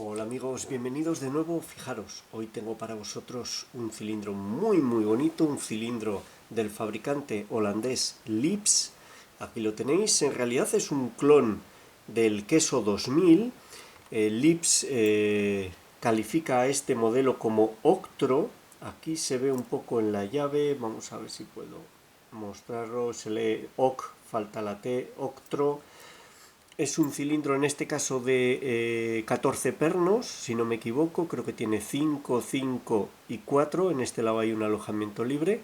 Hola amigos, bienvenidos de nuevo. Fijaros, hoy tengo para vosotros un cilindro muy bonito, un cilindro del fabricante holandés Lips. Aquí lo tenéis, en realidad es un clon del Queso 2000. Lips califica a este modelo como Octro. Aquí se ve un poco en la llave, vamos a ver si puedo mostrarlo. Se lee OC, falta la T, Octro. Es un cilindro en este caso de 14 pernos, si no me equivoco, creo que tiene 5, 5 y 4, en este lado hay un alojamiento libre,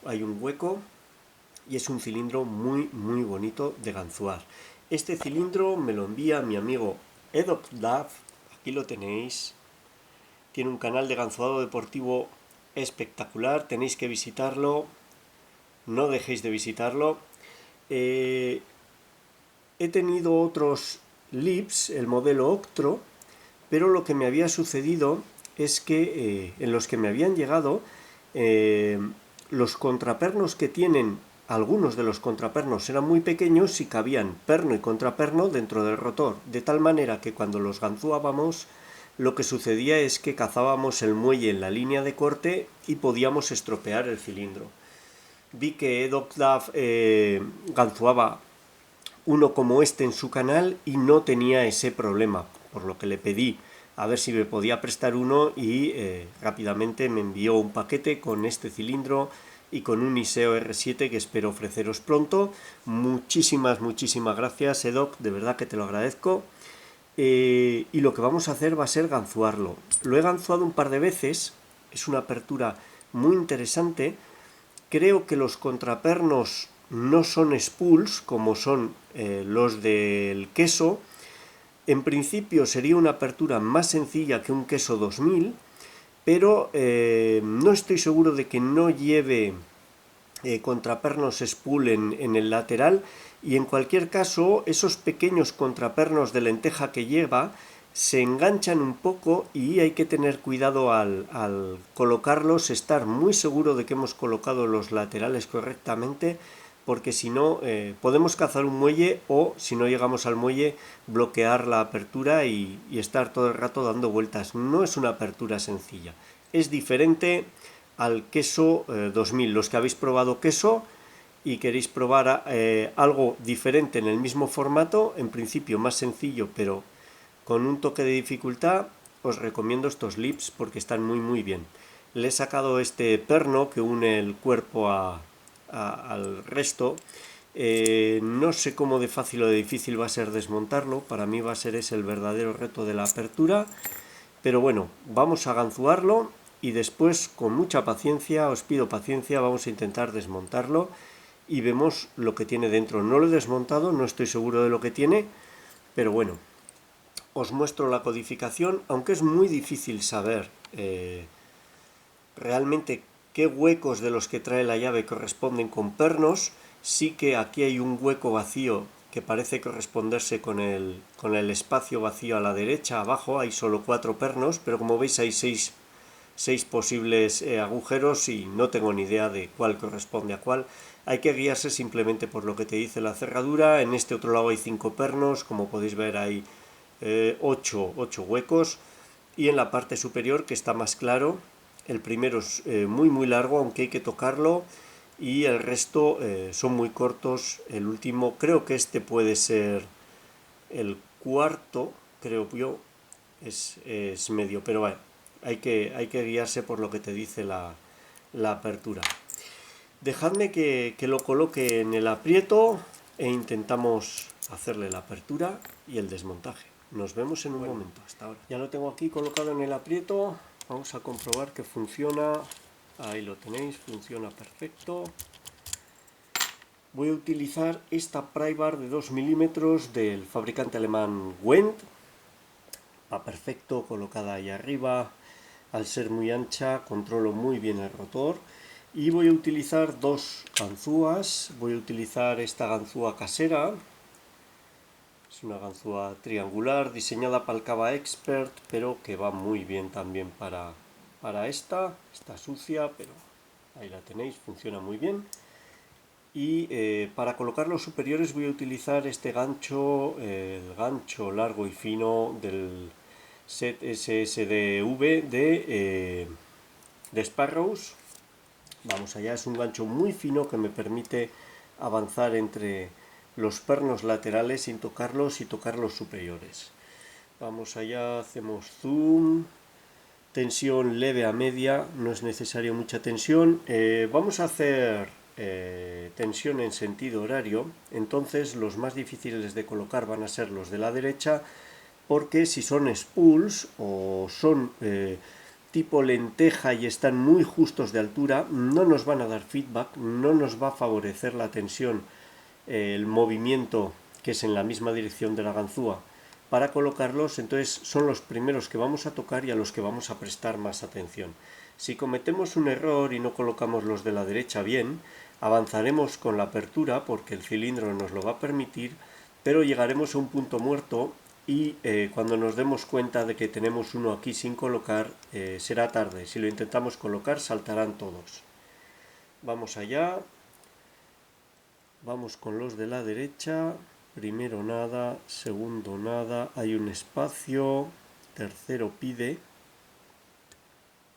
hay un hueco y es un cilindro muy bonito de ganzuar. Este cilindro me lo envía mi amigo Edok Dav, aquí lo tenéis, tiene un canal de ganzuado deportivo espectacular, tenéis que visitarlo, no dejéis de visitarlo. He tenido otros Lips, el modelo Octro, pero lo que me había sucedido es que en los que me habían llegado eh, los contrapernos que tienen, algunos de los contrapernos eran muy pequeños y cabían perno y contraperno dentro del rotor, de tal manera que cuando los ganzúábamos lo que sucedía es que cazábamos el muelle en la línea de corte y podíamos estropear el cilindro. Vi que Edokdav ganzuaba uno como este en su canal y no tenía ese problema, por lo que le pedí a ver si me podía prestar uno y rápidamente me envió un paquete con este cilindro y con un Iseo R7 que espero ofreceros pronto. Muchísimas gracias, Edok, de verdad que te lo agradezco. Y lo que vamos a hacer va a ser ganzuarlo. Lo he ganzuado un par de veces, es una apertura muy interesante. Creo que los contrapernos no son spools como son los del queso. En principio sería una apertura más sencilla que un Queso 2000, pero no estoy seguro de que no lleve contrapernos spool en el lateral, y en cualquier caso esos pequeños contrapernos de lenteja que lleva se enganchan un poco y hay que tener cuidado al colocarlos, estar muy seguro de que hemos colocado los laterales correctamente, porque si no podemos cazar un muelle o, si no llegamos al muelle, bloquear la apertura y estar todo el rato dando vueltas. No es una apertura sencilla, es diferente al Queso 2000. Los que habéis probado queso y queréis probar algo diferente en el mismo formato, en principio más sencillo pero con un toque de dificultad, os recomiendo estos Lips porque están muy bien. Le he sacado este perno que une el cuerpo al resto. No sé cómo de fácil o de difícil va a ser desmontarlo, para mí va a ser ese el verdadero reto de la apertura, pero bueno, vamos a ganzuarlo y después, con mucha paciencia, os pido paciencia, vamos a intentar desmontarlo y vemos lo que tiene dentro. No lo he desmontado, no estoy seguro de lo que tiene, pero bueno, os muestro la codificación, aunque es muy difícil saber realmente qué huecos de los que trae la llave corresponden con pernos. Sí que aquí hay un hueco vacío que parece corresponderse con el espacio vacío a la derecha. Abajo hay solo 4 pernos, pero como veis hay 6 posibles agujeros y no tengo ni idea de cuál corresponde a cuál. Hay que guiarse simplemente por lo que te dice la cerradura. En este otro lado hay 5 pernos, como podéis ver hay 8 huecos, y en la parte superior, que está más claro, el primero es muy largo, aunque hay que tocarlo, y el resto son muy cortos. El último, creo que este puede ser el cuarto, creo yo, es medio, pero bueno, hay que guiarse por lo que te dice la apertura. Dejadme que lo coloque en el aprieto e intentamos hacerle la apertura y el desmontaje. Nos vemos en un momento. Hasta ahora. Ya lo tengo aquí colocado en el aprieto. Vamos a comprobar que funciona. Ahí lo tenéis, funciona perfecto. Voy a utilizar esta pry bar de 2 milímetros del fabricante alemán Wendt. Va perfecto, colocada ahí arriba. Al ser muy ancha, controlo muy bien el rotor. Y voy a utilizar dos ganzúas. Voy a utilizar esta ganzúa casera. Es una ganzúa triangular diseñada para el Cava Expert, pero que va muy bien también para esta. Está sucia, pero ahí la tenéis, funciona muy bien. Y para colocar los superiores voy a utilizar este gancho, el gancho largo y fino set SSDV de Sparrows. Vamos allá, es un gancho muy fino que me permite avanzar entre los pernos laterales sin tocarlos y tocar los superiores. Vamos allá, hacemos zoom, tensión leve a media, no es necesario mucha tensión. Vamos a hacer tensión en sentido horario, entonces los más difíciles de colocar van a ser los de la derecha, porque si son spools o son tipo lenteja y están muy justos de altura, no nos van a dar feedback, no nos va a favorecer la tensión, el movimiento que es en la misma dirección de la ganzúa para colocarlos, entonces son los primeros que vamos a tocar y a los que vamos a prestar más atención. Si cometemos un error y no colocamos los de la derecha bien, avanzaremos con la apertura porque el cilindro nos lo va a permitir, pero llegaremos a un punto muerto y cuando nos demos cuenta de que tenemos uno aquí sin colocar, será tarde. Si lo intentamos colocar, saltarán todos. Vamos allá. Vamos con los de la derecha. Primero nada, segundo nada, hay un espacio, tercero pide,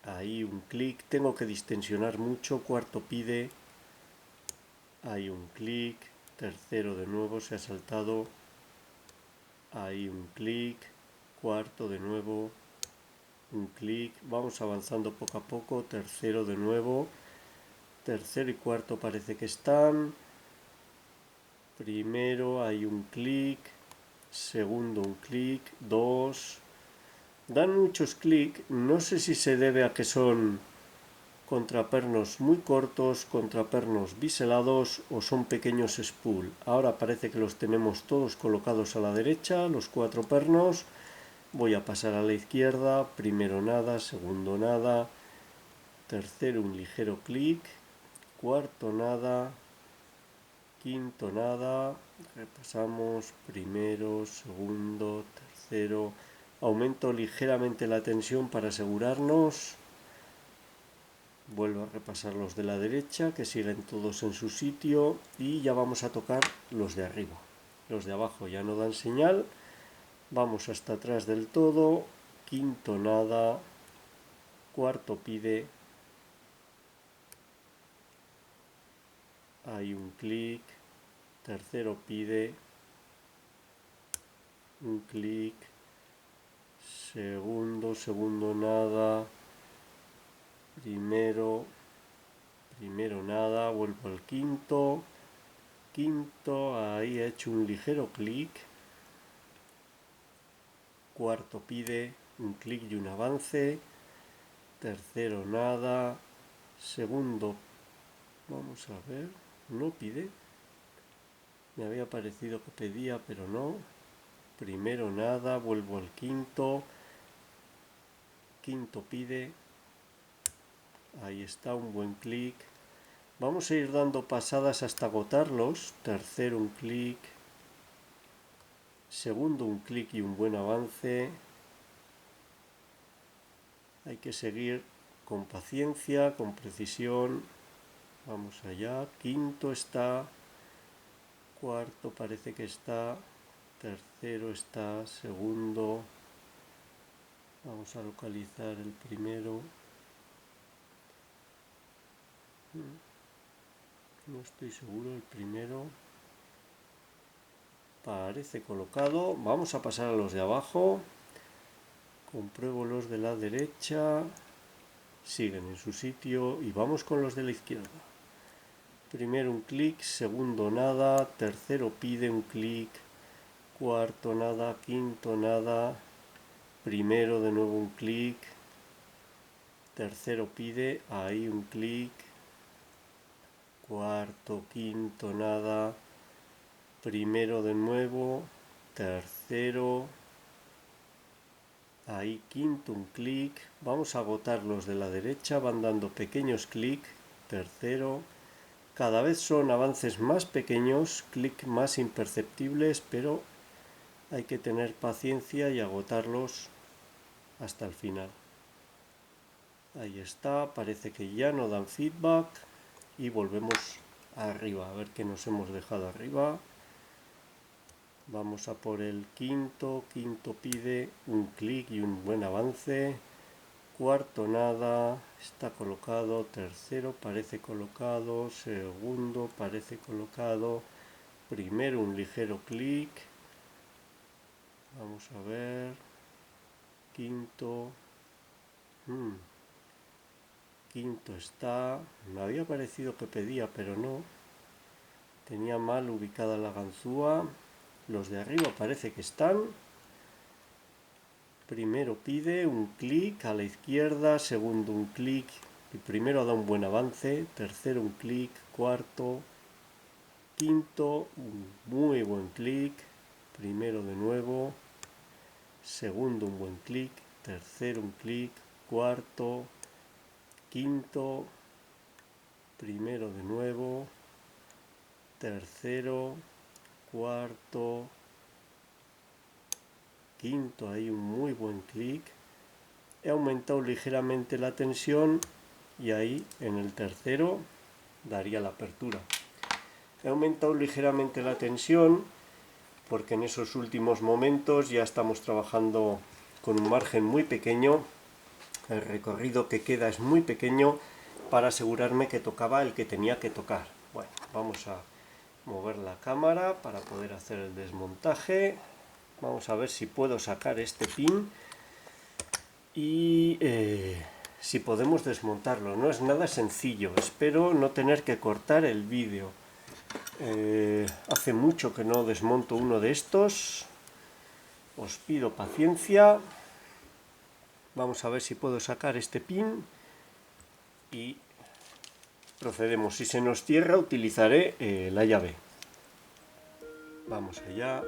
ahí un clic, tengo que distensionar mucho, cuarto pide, hay un clic, tercero de nuevo se ha saltado, hay un clic, cuarto de nuevo, un clic, vamos avanzando poco a poco, tercero de nuevo, tercero y cuarto parece que están, primero hay un clic, segundo un clic, dos, dan muchos clics, no sé si se debe a que son contrapernos muy cortos, contrapernos biselados o son pequeños spool. Ahora parece que los tenemos todos colocados a la derecha, los cuatro pernos. Voy a pasar a la izquierda, primero nada, segundo nada, tercero un ligero clic, cuarto nada, quinto nada, repasamos, primero, segundo, tercero, aumento ligeramente la tensión para asegurarnos, vuelvo a repasar los de la derecha que siguen todos en su sitio y ya vamos a tocar los de arriba. Los de abajo ya no dan señal, vamos hasta atrás del todo, quinto nada, cuarto pide, hay un clic, tercero pide, un clic, segundo nada, primero nada, vuelvo al quinto, ahí he hecho un ligero clic, cuarto pide, un clic y un avance, tercero nada, segundo, vamos a ver, no pide, me había parecido que pedía pero no, primero nada, vuelvo al quinto pide, ahí está un buen clic, vamos a ir dando pasadas hasta agotarlos, tercero un clic, segundo un clic y un buen avance, hay que seguir con paciencia, con precisión, vamos allá, quinto está, cuarto parece que está, tercero está, segundo, vamos a localizar el primero, no estoy seguro, el primero parece colocado, vamos a pasar a los de abajo, compruebo los de la derecha, siguen en su sitio y vamos con los de la izquierda. Primero un clic, segundo nada, tercero pide un clic, cuarto nada, quinto nada, primero de nuevo un clic, tercero pide, ahí un clic, cuarto, quinto nada, primero de nuevo, tercero, ahí quinto un clic, vamos a agotar los de la derecha, van dando pequeños clics, tercero, cada vez son avances más pequeños, clic más imperceptibles, pero hay que tener paciencia y agotarlos hasta el final. Ahí está, parece que ya no dan feedback y volvemos arriba, a ver qué nos hemos dejado arriba. Vamos a por el quinto. Quinto pide un clic y un buen avance. Cuarto nada, está colocado. Tercero parece colocado. Segundo parece colocado. Primero un ligero clic. Vamos a ver. Quinto. Quinto está. Me había parecido que pedía, pero no. Tenía mal ubicada la ganzúa. Los de arriba parece que están. Primero pide un clic a la izquierda, segundo un clic y primero da un buen avance, tercero un clic, cuarto, quinto un muy buen clic, primero de nuevo, segundo un buen clic, tercero un clic, cuarto, quinto, primero de nuevo, tercero, cuarto, quinto, ahí un muy buen clic. He aumentado ligeramente la tensión y ahí en el tercero daría la apertura. He aumentado ligeramente la tensión porque en esos últimos momentos ya estamos trabajando con un margen muy pequeño. El recorrido que queda es muy pequeño para asegurarme que tocaba el que tenía que tocar. Bueno, vamos a mover la cámara para poder hacer el desmontaje. Vamos a ver si puedo sacar este pin y si podemos desmontarlo. No es nada sencillo, espero no tener que cortar el vídeo. Hace mucho que no desmonto uno de estos, os pido paciencia. Vamos a ver si puedo sacar este pin y procedemos. Si se nos cierra utilizaré la llave. Vamos allá.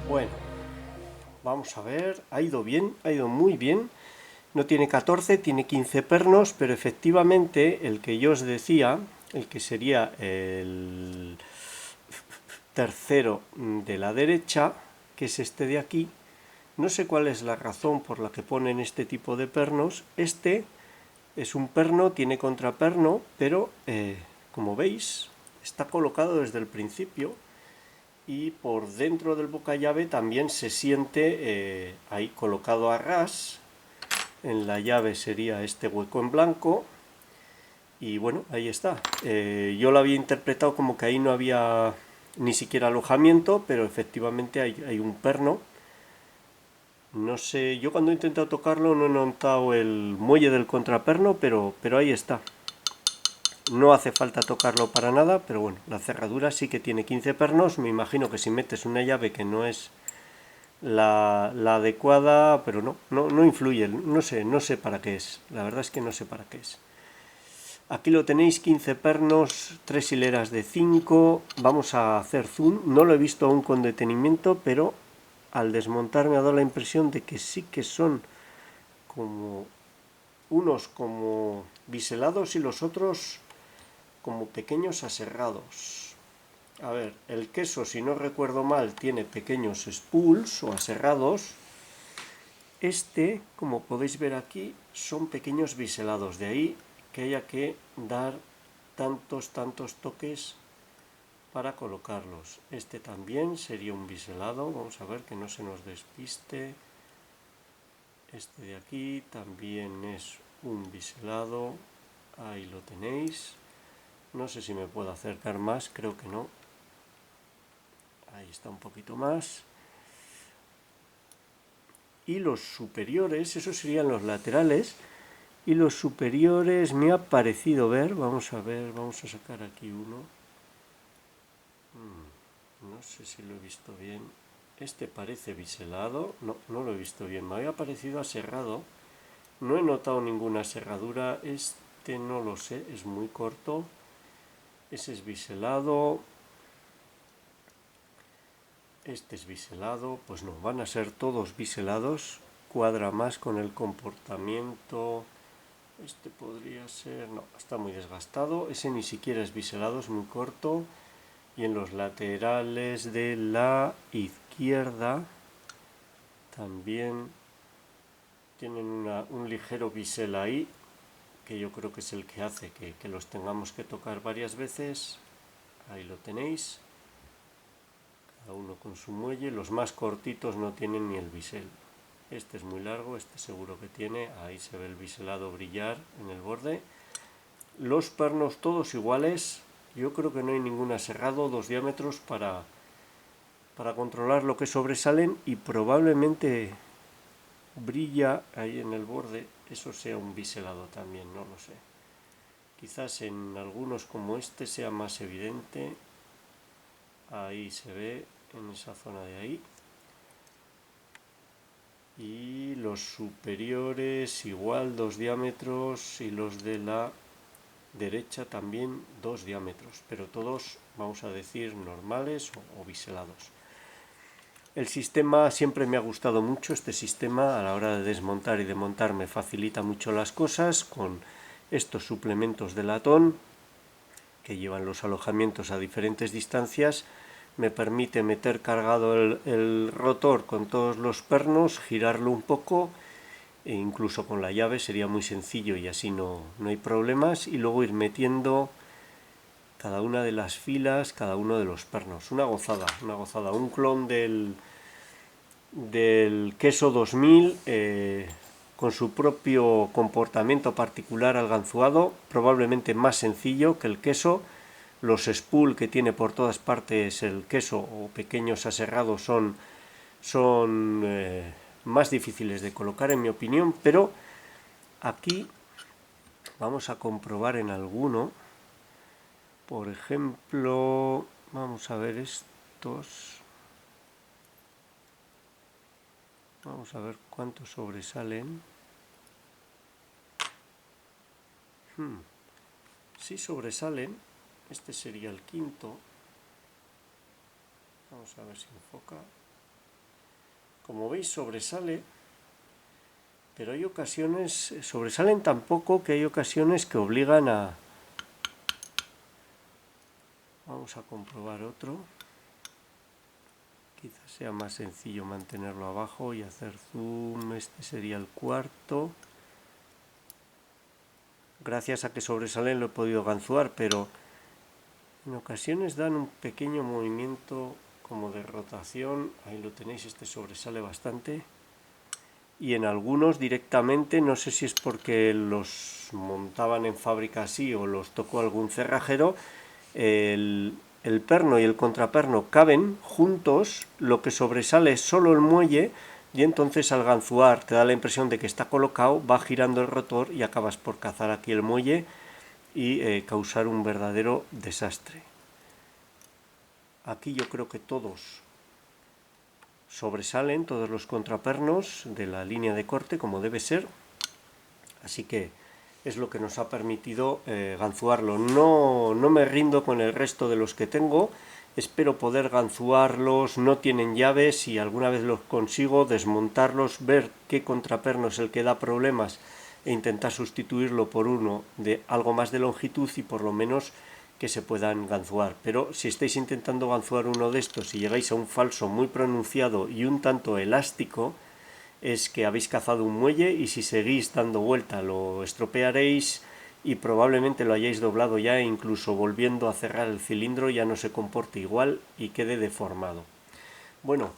Bueno, vamos a ver, ha ido bien, ha ido muy bien. No tiene 14, tiene 15 pernos, pero efectivamente el que yo os decía, el que sería el tercero de la derecha, que es este de aquí, no sé cuál es la razón por la que ponen este tipo de pernos. Este es un perno, tiene contraperno, pero como veis está colocado desde el principio y por dentro del bocallave también se siente ahí colocado a ras. En la llave sería este hueco en blanco y bueno, ahí está. Yo lo había interpretado como que ahí no había ni siquiera alojamiento, pero efectivamente hay un perno. No sé, yo cuando he intentado tocarlo no he notado el muelle del contraperno, pero ahí está. No hace falta tocarlo para nada, pero bueno, la cerradura sí que tiene 15 pernos. Me imagino que si metes una llave que no es la adecuada, pero no influye, no sé para qué es, la verdad es que no sé para qué es. Aquí lo tenéis, 15 pernos, 3 hileras de 5, vamos a hacer zoom, no lo he visto aún con detenimiento, pero al desmontar me ha dado la impresión de que sí que son como unos como biselados y los otros como pequeños aserrados. A ver, el queso, si no recuerdo mal, tiene pequeños spools o aserrados. Este, como podéis ver aquí, son pequeños biselados, de ahí que haya que dar tantos toques para colocarlos. Este también sería un biselado, vamos a ver que no se nos despiste. Este de aquí también es un biselado, ahí lo tenéis. No sé si me puedo acercar más, creo que no. Ahí está un poquito más. Y los superiores, esos serían los laterales. Y los superiores me ha parecido ver, vamos a ver, vamos a sacar aquí uno. No sé si lo he visto bien. Este parece biselado, no lo he visto bien, me había parecido aserrado. No he notado ninguna serradura, este no lo sé, es muy corto. Ese es biselado. Este es biselado, pues no, van a ser todos biselados. Cuadra más con el comportamiento. Este podría ser, no, está muy desgastado. Ese ni siquiera es biselado, es muy corto. Y en los laterales de la izquierda también tienen un ligero bisel ahí, que yo creo que es el que hace que los tengamos que tocar varias veces. Ahí lo tenéis, cada uno con su muelle. Los más cortitos no tienen ni el bisel. Este es muy largo, este seguro que tiene, ahí se ve el biselado brillar en el borde. Los pernos todos iguales, yo creo que no hay ningún aserrado, 2 diámetros para controlar lo que sobresalen, y probablemente brilla ahí en el borde, eso sea un biselado también, no lo sé. Quizás en algunos como este sea más evidente, ahí se ve, en esa zona de ahí. Y los superiores igual 2 diámetros, y los de la derecha también 2 diámetros, pero todos vamos a decir normales o biselados. El sistema siempre me ha gustado mucho, este sistema a la hora de desmontar y de montar me facilita mucho las cosas con estos suplementos de latón que llevan los alojamientos a diferentes distancias. Me permite meter cargado el rotor con todos los pernos, girarlo un poco, e incluso con la llave sería muy sencillo y así no hay problemas, y luego ir metiendo cada una de las filas, cada uno de los pernos. Una gozada, un clon del queso 2000 con su propio comportamiento particular al ganzuado, probablemente más sencillo que el queso. Los spool que tiene por todas partes el queso o pequeños aserrados son más difíciles de colocar en mi opinión, pero aquí vamos a comprobar en alguno. Por ejemplo, vamos a ver estos. Vamos a ver cuántos sobresalen. Sí sobresalen. Este sería el quinto. Vamos a ver si enfoca. Como veis sobresale, pero hay ocasiones, sobresalen tan poco que hay ocasiones que obligan a... Vamos a comprobar otro. Quizás sea más sencillo mantenerlo abajo y hacer zoom. Este sería el cuarto. Gracias a que sobresalen lo he podido ganzuar, pero en ocasiones dan un pequeño movimiento como de rotación. Ahí lo tenéis, este sobresale bastante. Y en algunos directamente, no sé si es porque los montaban en fábrica así o los tocó algún cerrajero, el perno y el contraperno caben juntos, lo que sobresale es solo el muelle, y entonces al ganzuar te da la impresión de que está colocado, va girando el rotor y acabas por cazar aquí el muelle y causar un verdadero desastre. Aquí yo creo que todos sobresalen todos los contrapernos de la línea de corte como debe ser, así que es lo que nos ha permitido ganzuarlo. No me rindo con el resto de los que tengo, espero poder ganzuarlos, no tienen llaves y alguna vez los consigo, desmontarlos, ver qué contraperno es el que da problemas e intentar sustituirlo por uno de algo más de longitud y por lo menos que se puedan ganzuar. Pero si estáis intentando ganzuar uno de estos y llegáis a un falso muy pronunciado y un tanto elástico, es que habéis cazado un muelle y si seguís dando vuelta lo estropearéis y probablemente lo hayáis doblado ya e incluso volviendo a cerrar el cilindro ya no se comporte igual y quede deformado. Bueno,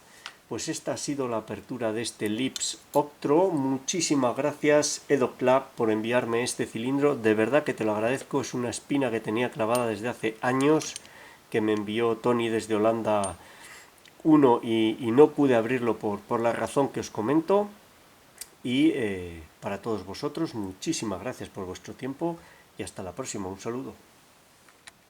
pues esta ha sido la apertura de este Lips Octro. Muchísimas gracias Edoclap por enviarme este cilindro, de verdad que te lo agradezco, es una espina que tenía clavada desde hace años, que me envió Tony desde Holanda uno y no pude abrirlo por la razón que os comento. Y para todos vosotros, muchísimas gracias por vuestro tiempo y hasta la próxima. Un saludo.